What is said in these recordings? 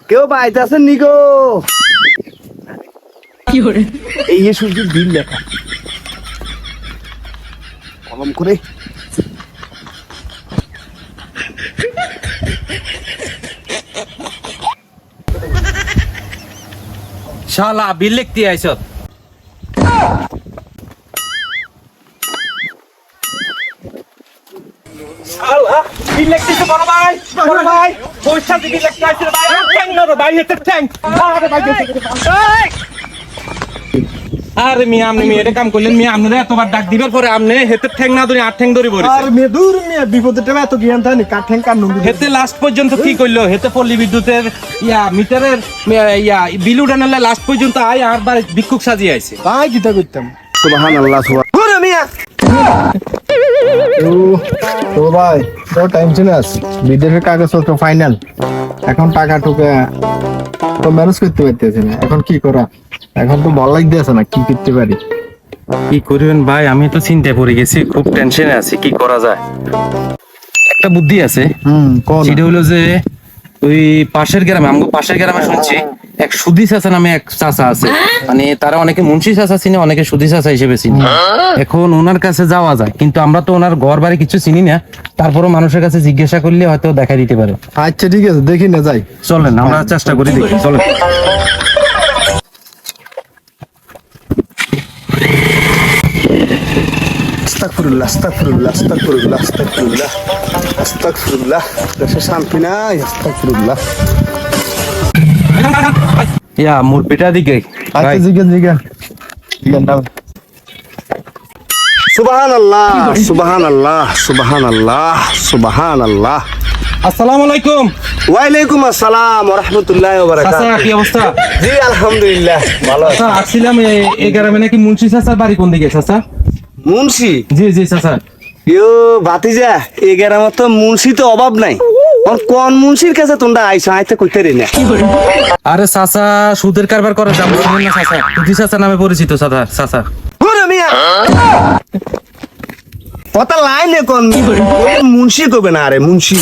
কেউ বাইতে আছেন নি গো? এই সূর্যের দিন লেখা কলম করে শালা বিল লিখতে আইছ। শালা বিল লিখতেছ বড় ভাই, বড় ভাই পয়সা দিবি লিখতে আইছ ভাই। ঠ্যাং না রে ভাই, এটা ঠ্যাং। আরে ভাই আরে মিয়া আপনি মেয়েটা কাম করলেন, মিয়া আপনারা এতবার ডাক দিবার পরে আপনি হেতে ঠ্যাং না ধরে 8 ঠ্যাং ধরে পড়েছে। আর মে দূর মে বিপদের টাইমে এত জ্ঞান থাকে নি, কাট ঠ্যাং কান নঙ্গি হেতে লাস্ট পর্যন্ত কি কইলো? হেতে পল্লী বিদ্যুতের মিটারের বিল উঠানোর লাস্ট পর্যন্ত আয় আর বার ভিক্ষুক সাজিয়ে আইছে। ভাই কিটা করতাম। সুবহানাল্লাহ সুবহান ওরে মিয়া তো ভাই তো টাইম চলে আসছে, বিদেশের কাগজপত্র ফাইনাল, এখন টাকা টুকা তো ম্যানেজ করতে পারতেছি না, এখন কি করা? এখন তো ভালো লাগতেছে না, কি করতে পারি? কি করবেন ভাই, আমি তো চিন্তায় পড়ে গেছি, খুব টেনশনে আছি, কি করা যায়? একটা বুদ্ধি আছে, সেটা হলো যে ওই পাশের গ্রামে, আমগো পাশের গ্রামে শুনছি এক সুধী চাচা নামে এক চাচা আছে, মানে তারা অনেকে মুন্সি চাচা চিনে, অনেকে সুধী চাচা হিসেবে চিনি। এখন ওনার কাছে যাওয়া যায়, কিন্তু আমরা তো ওনার ঘর বাড়ি কিছু চিনি না, তারপরও মানুষের কাছে জিজ্ঞাসা করলে হয়তো দেখা দিতে পারে। আচ্ছা ঠিক আছে, দেখি না যাই, চলেন আমরা চেষ্টা করি, দেখি চলেন। আস্তাগফিরুল্লাহ আস্তাগফিরুল্লাহ আস্তাগফিরুল্লাহ আস্তাগফিরুল্লাহ আস্তাগফিরুল্লাহ, দেশে শান্তি নাই, আস্তাগফিরুল্লাহ। ইয়া মুরপিটা দিকে আচ্ছা জিজ্ঞেস জিজ্ঞেস নাম। সুবহানাল্লাহ সুবহানাল্লাহ সুবহানাল্লাহ সুবহানাল্লাহ। আসসালামু আলাইকুম। ওয়ালাইকুম আসসালাম ওয়া রাহমাতুল্লাহি ওয়া বারাকাতুহু। চাচা কি অবস্থা? জি আলহামদুলিল্লাহ ভালো আছি। চাচা আসছিলাম এই গ্রামে নাকি মুন্সি চাচার বাড়ি কোন দিকে চাচা? মুন্সি? জি জি চাচা। ইয়ো ভাতিজা, এই গ্রামে তো মুন্সি তো অভাব নাই, কোন মুন্সির কাছে তোমরা আইছো? আইতে কইতে রে না। আরে চাচা সুদের কারবার করে জানো না চাচা, সুধী চাচা নামে পরিচিত চাচা। চাচা ওরে মিয়া কথা লাইনে কোন মুন্সি কবে না? আরে মুন্সি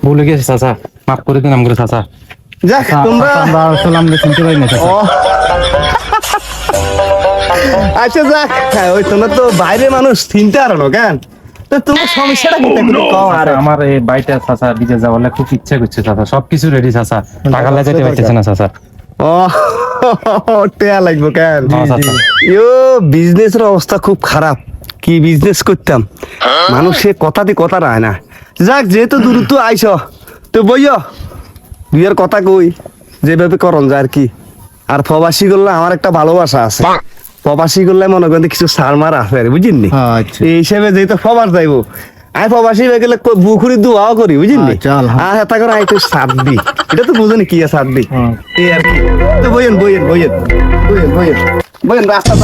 ভুলে গেছে চাচা, মাফ করে দিন আমগো চাচা। যাক তোমরা আমরা সালাম দিয়ে শুনতে পাই না চাচা। আচ্ছা যাক, ওই তোমরা তো বাইরে মানুষ, চিনতে পারো না কেন? তো তোমার সমস্যাটা কি? একটু কও। আরে আমার এই বাইটা চাচা বিদেশ যাওয়ার খুব ইচ্ছা করছে চাচা, সবকিছু রেডি চাচা, টাকা লাগাইতে পারতেছে না চাচা। ও টেয়া লাগবো কেন? ইয়ো বিজনেসের অবস্থা খুব খারাপ, কি বিজনেস করতাম, মানুষের কথাতে কথা রায় না। যাক যেহেতু দূরত্ব আইস তো বইয় বিয়ের কথা কই, যেভাবে করন যায় আর কি। আর প্রবাসী করলে আমার একটা ভালোবাসা আছে, প্রবাসী করলে মনে করেন কিছু সারমার আছে বুঝিনি, এই হিসেবে যেহেতু প্রবাস যাইবো, আমি প্রবাসী হয়ে গেলে বুকুরি দোয়াও করি বুঝিনি। আর এটা করে আমি একটু সাত দি, এটা তো বুঝেনি কি সাত দি এই আর কি। তো বইয়েন বইয়েন বইয়েন বইয়েন বইয়েন বইয়েন রাস্তা